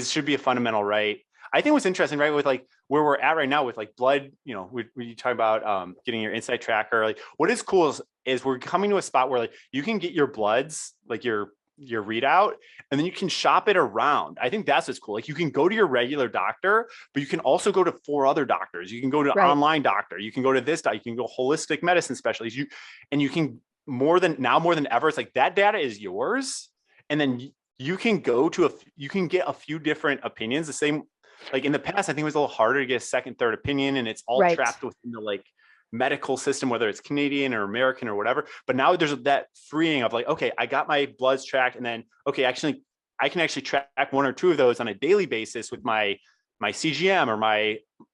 Speaker 3: should be a fundamental right. I think what's interesting, right, with like where we're at right now with like blood, you know, we talk about getting your insight tracker. Like what is cool is we're coming to a spot where like you can get your bloods, like your readout, and then you can shop it around. I think that's what's cool. Like you can go to your regular doctor, but you can also go to 4 other doctors. You can go to an online doctor. You can go to this doctor. You can go holistic medicine specialist. You can more than ever. It's like that data is yours, and then you can go to you can get a few different opinions. The same, like in the past, I think it was a little harder to get a second, third opinion, and it's all trapped within the like medical system, whether it's Canadian or American or whatever. But now there's that freeing of like, okay, I got my bloods tracked, and then okay, actually, I can actually track 1 or 2 of those on a daily basis with my CGM or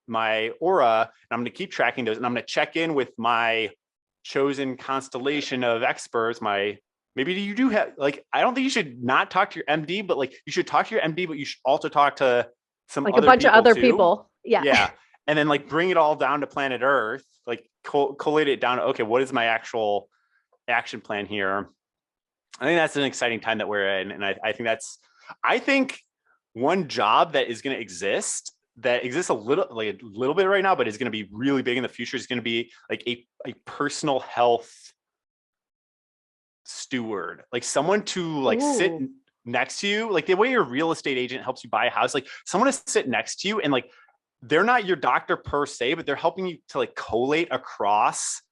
Speaker 3: my Aura, and I'm going to keep tracking those, and I'm going to check in with my chosen constellation of experts. Maybe you do have like, I don't think you should not talk to your MD, but like you should talk to your MD, but you should also talk to some
Speaker 2: like
Speaker 3: other
Speaker 2: a bunch of other
Speaker 3: too.
Speaker 2: people.
Speaker 3: Yeah. And then like bring it all down to planet Earth, like collate it down to, okay, what is my actual action plan here? I think that's an exciting time that we're in. And I think one job that is going to exist, that exists a little bit right now, but is going to be really big in the future, is going to be like a personal health steward, like someone to like sit next to you, like the way your real estate agent helps you buy a house, like someone to sit next to you, and like they're not your doctor per se, but they're helping you to like collate across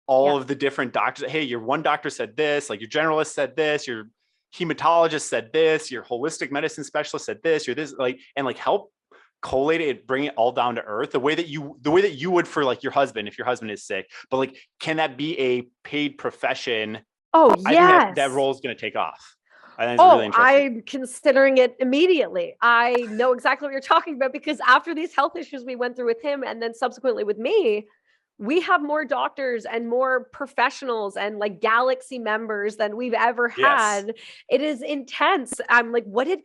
Speaker 3: all of the different doctors. Hey, your one doctor said this, like your generalist said this, your hematologist said this, your holistic medicine specialist said this, you're this, like, and like help collate it, bring it all down to earth, the way that you would for like your husband, if your husband is sick. But like, can that be a paid profession?
Speaker 2: Oh,
Speaker 3: I think that role is going to take off. I think it's really interesting.
Speaker 2: I'm considering it immediately. I know exactly what you're talking about, because after these health issues we went through with him, and then subsequently with me, we have more doctors and more professionals and like Galaxy members than we've ever had. Yes. It is intense. I'm like, what did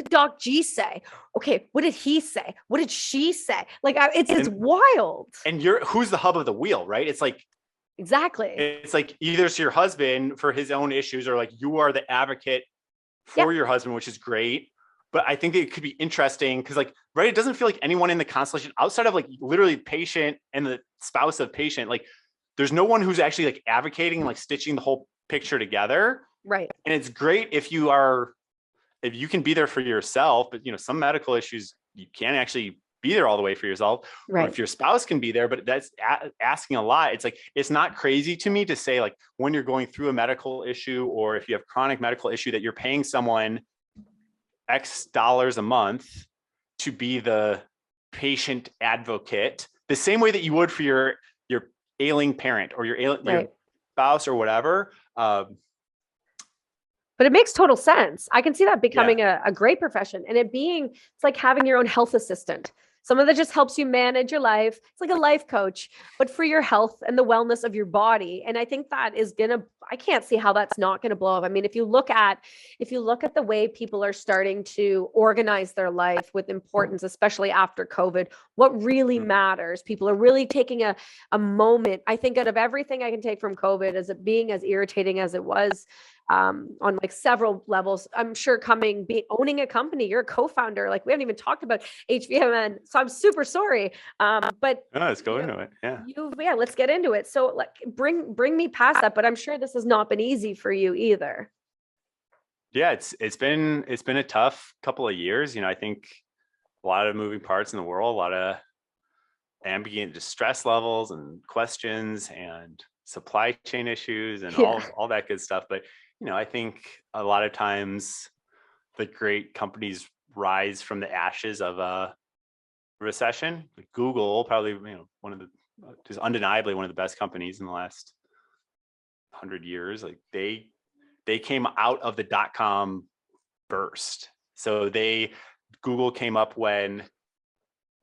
Speaker 2: Doc G say? Okay, what did he say? What did she say? Like, it's wild.
Speaker 3: And who's the hub of the wheel, right? It's like,
Speaker 2: exactly.
Speaker 3: It's like either it's your husband for his own issues, or like you are the advocate for your husband, which is great. But I think it could be interesting because like, right, it doesn't feel like anyone in the constellation outside of like literally patient and the spouse of patient, like there's no one who's actually like advocating, like stitching the whole picture together.
Speaker 2: Right.
Speaker 3: And it's great if you can be there for yourself, but you know, some medical issues, you can't actually be there all the way for yourself. Right. Or if your spouse can be there, but that's asking a lot. It's like, it's not crazy to me to say like when you're going through a medical issue, or if you have chronic medical issue, that you're paying someone X dollars a month to be the patient advocate, the same way that you would for your ailing parent or your spouse or whatever. But
Speaker 2: it makes total sense. I can see that becoming a great profession, and it's like having your own health assistant. Someone that just helps you manage your life. It's like a life coach, but for your health and the wellness of your body. And I think that is I can't see how that's not gonna blow up. I mean, if you look at the way people are starting to organize their life with importance, especially after COVID, what really matters, people are really taking a moment. I think out of everything I can take from COVID, as it being as irritating as it was, on like several levels, I'm sure owning a company, you're a co-founder, like we haven't even talked about HVMN. So I'm super sorry. But
Speaker 3: no, let's go into it. Yeah.
Speaker 2: Let's get into it. So like bring me past that, but I'm sure this has not been easy for you either.
Speaker 3: Yeah, it's been a tough couple of years. You know, I think a lot of moving parts in the world, a lot of ambient distress levels and questions and supply chain issues and all that good stuff. But you know, I think a lot of times the great companies rise from the ashes of a recession. Like Google, probably, you know, just undeniably one of the best companies in the last 100 years. Like they came out of the dot-com burst. So Google came up when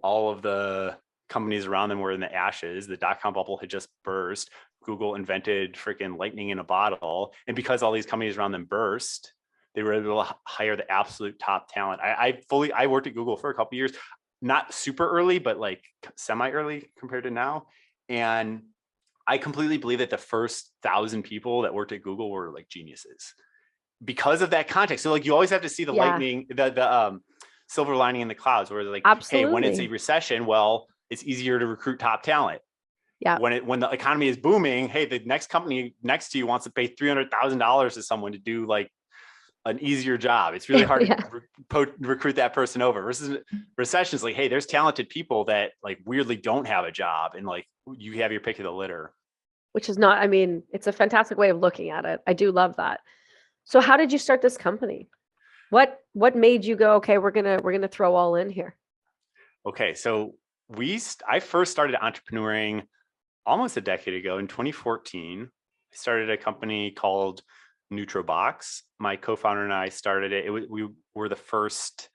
Speaker 3: all of the companies around them were in the ashes. The dot-com bubble had just burst. Google invented freaking lightning in a bottle. And because all these companies around them burst, they were able to hire the absolute top talent. I worked at Google for a couple of years, not super early, but like semi-early compared to now. And I completely believe that the first 1,000 people that worked at Google were like geniuses because of that context. So like you always have to see the lightning, the silver lining in the clouds, where like, hey, when it's a recession, well, it's easier to recruit top talent.
Speaker 2: Yeah.
Speaker 3: When the economy is booming, hey, the next company next to you wants to pay $300,000 to someone to do like an easier job. It's really hard to recruit that person over. Versus recessions, like, hey, there's talented people that like weirdly don't have a job, and like you have your pick of the litter.
Speaker 2: Which is not, I mean, it's a fantastic way of looking at it. I do love that. So how did you start this company? What made you go, okay, we're gonna throw all in here?
Speaker 3: Okay, so I first started entrepreneuring almost a decade ago in 2014. I started a company called NutriBox. My co-founder and I started it. We were the first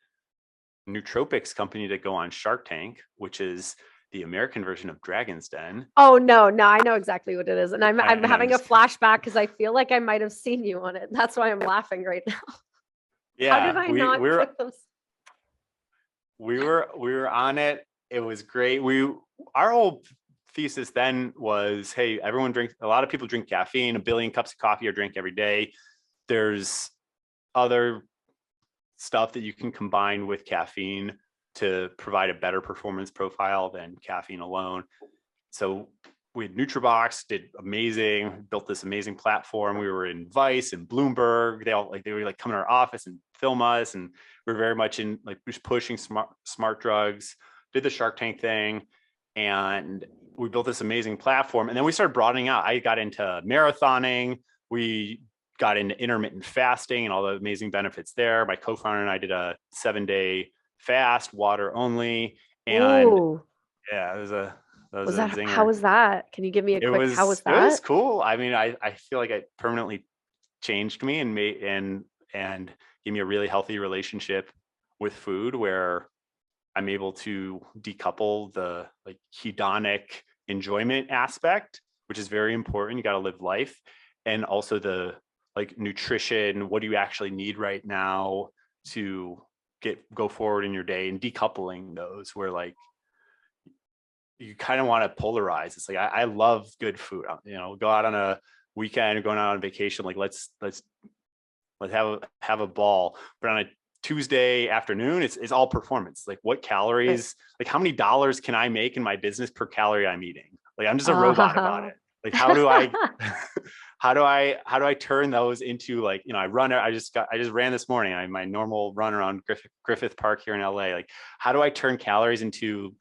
Speaker 3: nootropics company to go on Shark Tank, which is the American version of Dragon's Den.
Speaker 2: Oh no, I know exactly what it is, and I'm having a flashback because I feel like I might have seen you on it. That's why I'm laughing right now.
Speaker 3: Yeah,
Speaker 2: how did I not put those?
Speaker 3: We were on it. It was great. Our whole thesis then was, hey, a lot of people drink caffeine, 1 billion cups of coffee are drank every day. There's other stuff that you can combine with caffeine to provide a better performance profile than caffeine alone. So we had NutriBox, did amazing, built this amazing platform. We were in Vice and Bloomberg. They were coming to our office and film us, and we were very much in like just pushing smart drugs. Did the Shark Tank thing, and we built this amazing platform. And then we started broadening out. I got into marathoning. We got into intermittent fasting and all the amazing benefits there. My co-founder and I did a 7-day fast, water only. And
Speaker 2: Ooh.
Speaker 3: Yeah, that was
Speaker 2: that how was that? Can you give me a quick how was that?
Speaker 3: It was cool. I mean, I feel like it permanently changed me and gave me a really healthy relationship with food, where I'm able to decouple the like hedonic enjoyment aspect, which is very important. You got to live life, and also the like nutrition. What do you actually need right now to go forward in your day, and decoupling those, where like you kind of want to polarize. It's like, I love good food, go out on a weekend or going out on vacation. Like let's have a ball, but on a Tuesday afternoon, it's all performance. Like what calories, like how many dollars can I make in my business per calorie I'm eating? Like I'm just a robot about it. Like how do I turn those into like, I just ran this morning. My normal run around Griffith Park here in LA. Like how do I turn calories into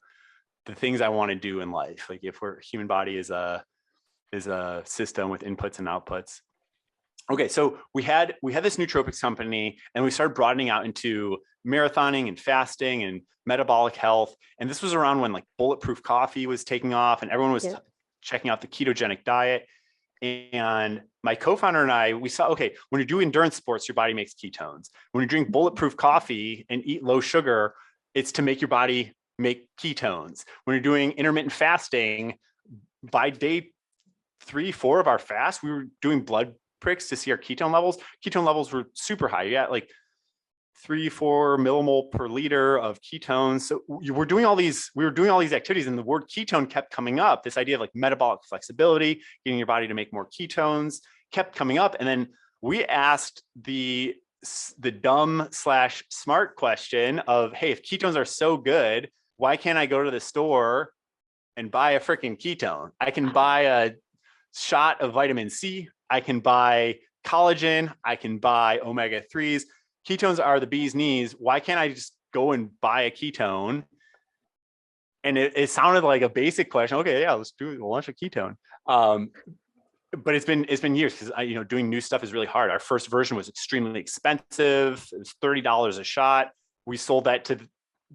Speaker 3: the things I want to do in life? Like if human body is a system with inputs and outputs. Okay, so we had this nootropics company, and we started broadening out into marathoning and fasting and metabolic health. And this was around when like bulletproof coffee was taking off, and everyone was checking out the ketogenic diet. And my co-founder and I, we saw, okay, when you do endurance sports, your body makes ketones. When you drink bulletproof coffee and eat low sugar, it's to make your body make ketones. When you're doing intermittent fasting, by day 3-4 of our fast, we were doing blood pricks to see our ketone levels. Ketone levels were super high. You got like 3-4 millimole per liter of ketones. So we were doing all these activities, and the word ketone kept coming up. This idea of like metabolic flexibility, getting your body to make more ketones, kept coming up. And then we asked the dumb/smart question of, hey, if ketones are so good, why can't I go to the store and buy a freaking ketone? I can buy a shot of vitamin C. I can buy collagen. I can buy omega-3s. Ketones are the bee's knees. Why can't I just go and buy a ketone? And it sounded like a basic question. Okay, yeah, let's do it. We'll launch a ketone. But it's been years, because doing new stuff is really hard. Our first version was extremely expensive. It was $30 a shot. We sold that to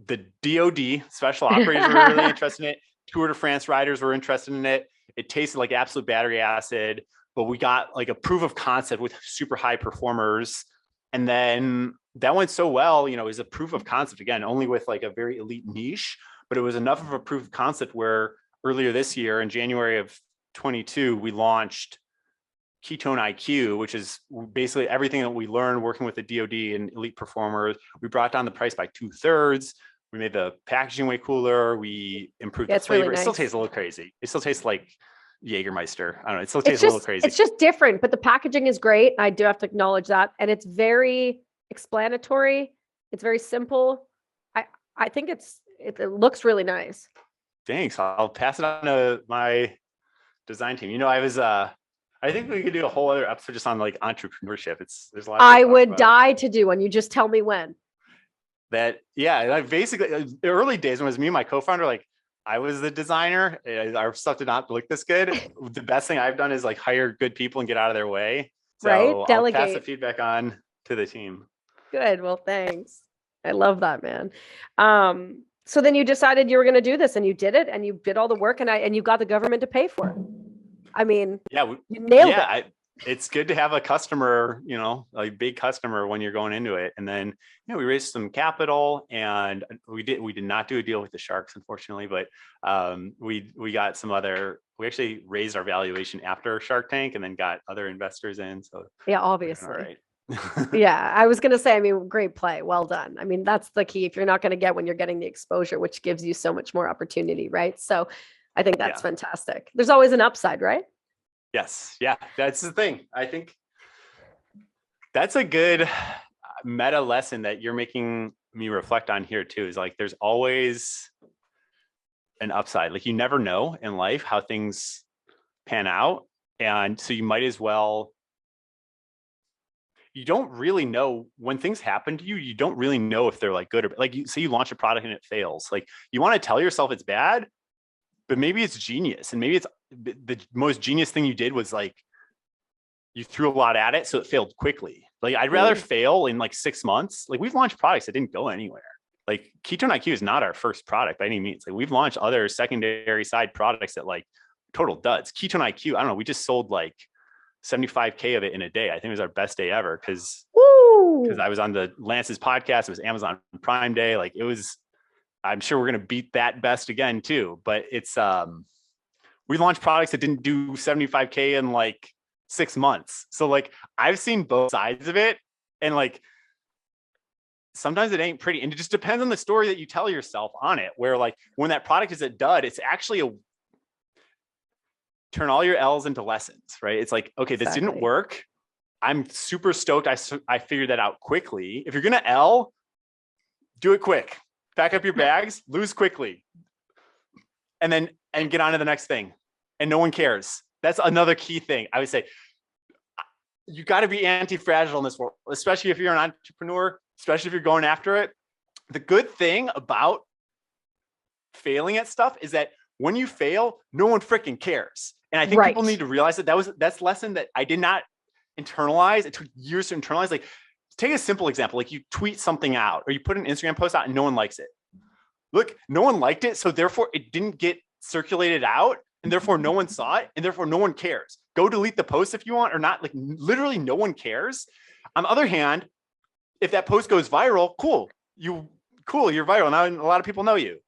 Speaker 3: the DoD. Special operators were really interested in it. Tour de France riders were interested in it. It tasted like absolute battery acid. but we got like a proof of concept with super high performers. And then that went so well, it was a proof of concept again, only with like a very elite niche, but it was enough of a proof of concept where earlier this year in January of 22, we launched Ketone Iq, which is basically everything that we learned working with the DoD and elite performers. We brought down the price by 2/3. We made the packaging way cooler. We improved the flavor.
Speaker 2: Really nice.
Speaker 3: It still tastes a little crazy. It still tastes like Jägermeister. I don't know. It still tastes a little crazy.
Speaker 2: It's just different, but the packaging is great. I do have to acknowledge that. And it's very explanatory. It's very simple. I think it looks really nice.
Speaker 3: Thanks. I'll pass it on to my design team. I think we could do a whole other episode just on like entrepreneurship. There's a lot.
Speaker 2: I would die to do one. You just tell me when.
Speaker 3: Basically, the early days when it was me and my co-founder, like I was the designer. Our stuff did not look this good. The best thing I've done is like hire good people and get out of their way. So
Speaker 2: right? Delegate.
Speaker 3: I'll pass the feedback on to the team.
Speaker 2: Good. Well, thanks. I love that, man. So then you decided you were going to do this, and you did it, and you did all the work, and you got the government to pay for it. I mean, you nailed it.
Speaker 3: It's good to have a customer, a big customer when you're going into it. And then, we raised some capital, and we did not do a deal with the sharks, unfortunately, but we got we actually raised our valuation after Shark Tank and then got other investors in. So
Speaker 2: yeah, obviously.
Speaker 3: All right.
Speaker 2: Yeah, I was going to say, great play. Well done. That's the key. If you're not going to get when you're getting the exposure, which gives you so much more opportunity, right? So I think that's fantastic. There's always an upside, right?
Speaker 3: Yes. Yeah, that's the thing. I think that's a good meta lesson that you're making me reflect on here too, is like, there's always an upside. Like you never know in life how things pan out. And so you might as well, you don't really know when things happen to you. You don't really know if they're like good or like you launch a product and it fails. Like you want to tell yourself it's bad, but maybe it's genius. And maybe it's the most genius thing you did was like, you threw a lot at it, so it failed quickly. Like I'd rather fail in like 6 months. Like we've launched products that didn't go anywhere. Like Ketone Iq is not our first product by any means. Like we've launched other secondary side products that like total duds. Ketone Iq, I don't know. We just sold like 75K of it in a day. I think it was our best day ever because I was on the Lance's podcast. It was Amazon Prime Day. Like it was, I'm sure we're going to beat that best again too, but it's, we launched products that didn't do 75K in like 6 months. So like, I've seen both sides of it, and like, sometimes it ain't pretty. And it just depends on the story that you tell yourself on it, where like, when that product is a dud, it's actually turn all your L's into lessons, right? It's like, okay, this didn't work. I'm super stoked. I figured that out quickly. If you're going to L, do it quick. Pack up your bags, lose quickly, and get on to the next thing. And no one cares. That's another key thing. I would say you got to be anti-fragile in this world, especially if you're an entrepreneur, especially if you're going after it. The good thing about failing at stuff is that when you fail, no one freaking cares. And I think people need to realize that's a lesson that I did not internalize. It took years to internalize. Like, take a simple example. Like you tweet something out or you put an Instagram post out and no one likes it. Look, no one liked it. So therefore it didn't get circulated out, and therefore no one saw it, and therefore no one cares. Go delete the post if you want or not. Like literally no one cares. On the other hand, if that post goes viral, cool, you're viral. Now a lot of people know you.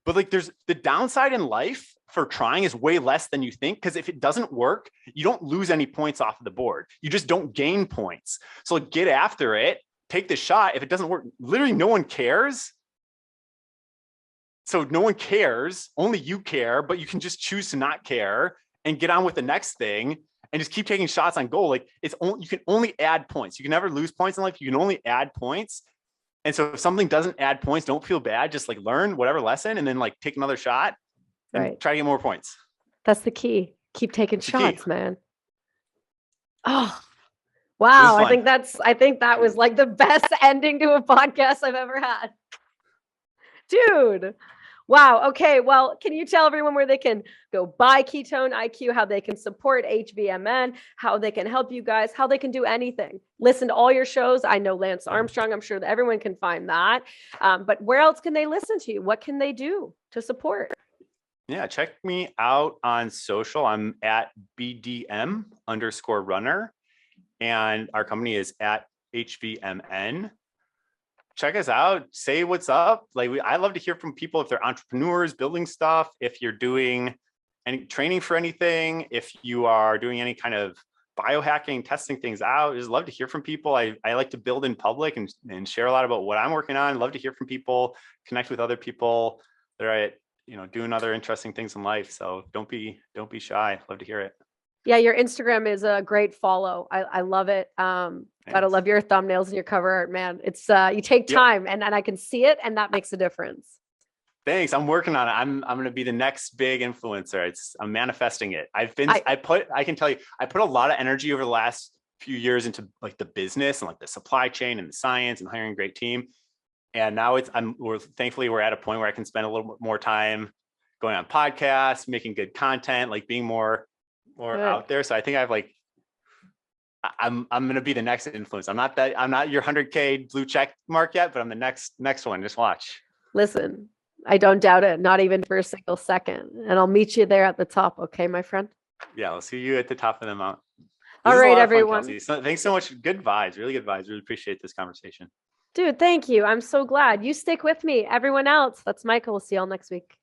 Speaker 3: But like there's the downside in life for trying is way less than you think. Because if it doesn't work, you don't lose any points off of the board. You just don't gain points. So like, get after it, take the shot. If it doesn't work, literally no one cares. So no one cares, only you care, but you can just choose to not care and get on with the next thing and just keep taking shots on goal. Like you can only add points. You can never lose points in life. You can only add points. And so if something doesn't add points, don't feel bad. Just like learn whatever lesson and then like take another shot and try to get more points.
Speaker 2: That's the key. Keep taking shots, man. Oh, wow. I think that was like the best ending to a podcast I've ever had. Dude. Wow. Okay. Well, can you tell everyone where they can go buy Ketone Iq, how they can support HVMN, how they can help you guys, how they can do anything? Listen to all your shows. I know Lance Armstrong. I'm sure that everyone can find that. But where else can they listen to you? What can they do to support?
Speaker 3: Yeah, check me out on social. I'm at BDM_runner, and our company is at HVMN. Check us out. Say what's up. I love to hear from people if they're entrepreneurs building stuff, if you're doing any training for anything, if you are doing any kind of biohacking, testing things out. I just love to hear from people. I like to build in public and share a lot about what I'm working on. Love to hear from people, connect with other people that are doing other interesting things in life. So don't be shy. Love to hear it.
Speaker 2: Yeah, your Instagram is a great follow. I love it. Gotta love your thumbnails and your cover art, man. It's you take time and I can see it, and that makes a difference.
Speaker 3: Thanks. I'm working on it. I'm going to be the next big influencer. I'm manifesting it. I can tell you, I put a lot of energy over the last few years into like the business and like the supply chain and the science and hiring a great team. And now thankfully we're at a point where I can spend a little bit more time going on podcasts, making good content, like being more out there. So I think I'm going to be the next influence. I'm not your 100K blue check mark yet, but I'm the next one. Just watch.
Speaker 2: Listen, I don't doubt it. Not even for a single second. And I'll meet you there at the top. Okay, my friend.
Speaker 3: Yeah. I'll see you at the top of the mountain.
Speaker 2: All right, everyone.
Speaker 3: Thanks so much. Good vibes. Really good vibes. Really appreciate this conversation.
Speaker 2: Dude, thank you. I'm so glad. You stick with me. Everyone else, that's Michael. We'll see y'all next week.